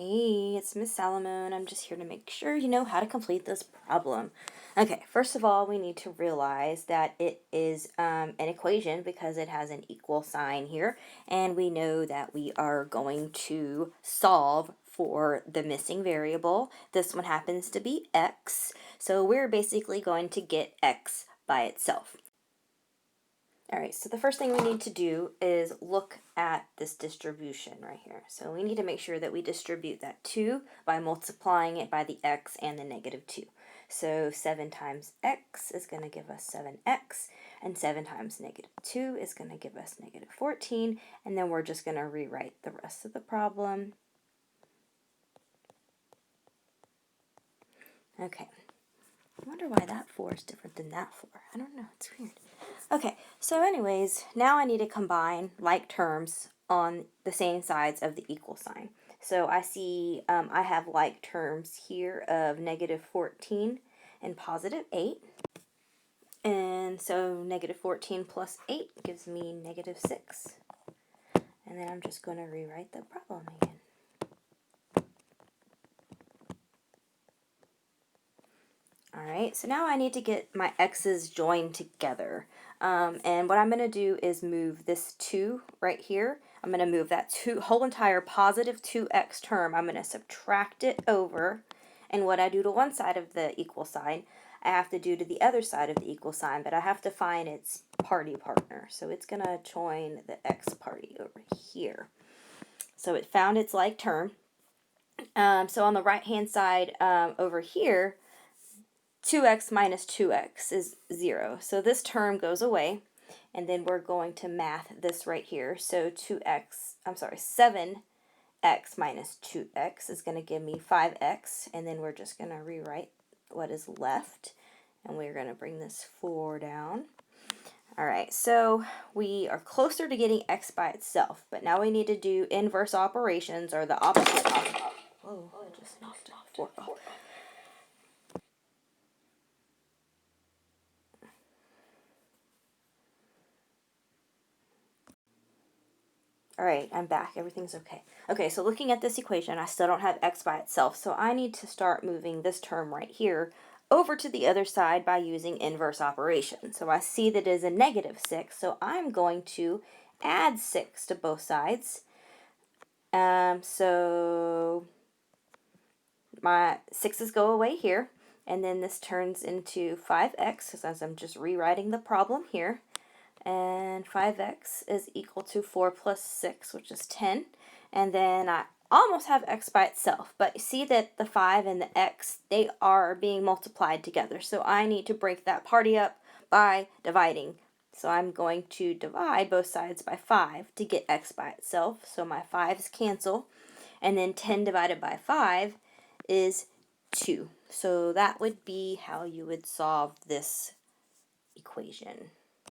Hey, it's Miss Salomon. I'm just here to make sure you know how to complete this problem. Okay, first of all, we need to realize that it is an equation because it has an equal sign here, and we know that we are going to solve for the missing variable. This one happens to be x, so we're basically going to get x by itself. All right, so the first thing we need to do is look at this distribution right here. So we need to make sure that we distribute that 2 by multiplying it by the x and the negative 2. So 7 times x is going to give us 7x, and 7 times negative 2 is going to give us negative 14, and then we're just going to rewrite the rest of the problem. Okay, I wonder why that 4 is different than that 4. I don't know, it's weird. Okay, so anyways, now I need to combine like terms on the same sides of the equal sign. So I see I have like terms here of negative 14 and positive 8. And so negative 14 plus 8 gives me negative 6. And then I'm just going to rewrite the problem again. Alright, so now I need to get my x's joined together. And what I'm going to do is move this 2 right here. I'm going to move that whole entire positive 2x term. I'm going to subtract it over. And what I do to one side of the equal sign, I have to do to the other side of the equal sign. But I have to find its party partner. So it's going to join the x party over here. So it found its like term. So on the right-hand side over here, 2x minus 2x is 0. So this term goes away, and then we're going to math this right here. So 7x minus 2x is going to give me 5x, and then we're just going to rewrite what is left, and we're going to bring this 4 down. Alright, so we are closer to getting x by itself, but now we need to do inverse operations, or the opposite of... Whoa, I just knocked 4 off. Alright, I'm back. Everything's okay. Okay, so looking at this equation, I still don't have x by itself, so I need to start moving this term right here over to the other side by using inverse operation. So I see that it is a negative 6, so I'm going to add 6 to both sides. So my 6's go away here, and then this turns into 5x, as I'm just rewriting the problem here. And 5x is equal to 4 plus 6, which is 10. And then I almost have x by itself, but you see that the 5 and the x, they are being multiplied together. So I need to break that party up by dividing. So I'm going to divide both sides by 5 to get x by itself. So my 5's cancel. And then 10 divided by 5 is 2. So that would be how you would solve this equation.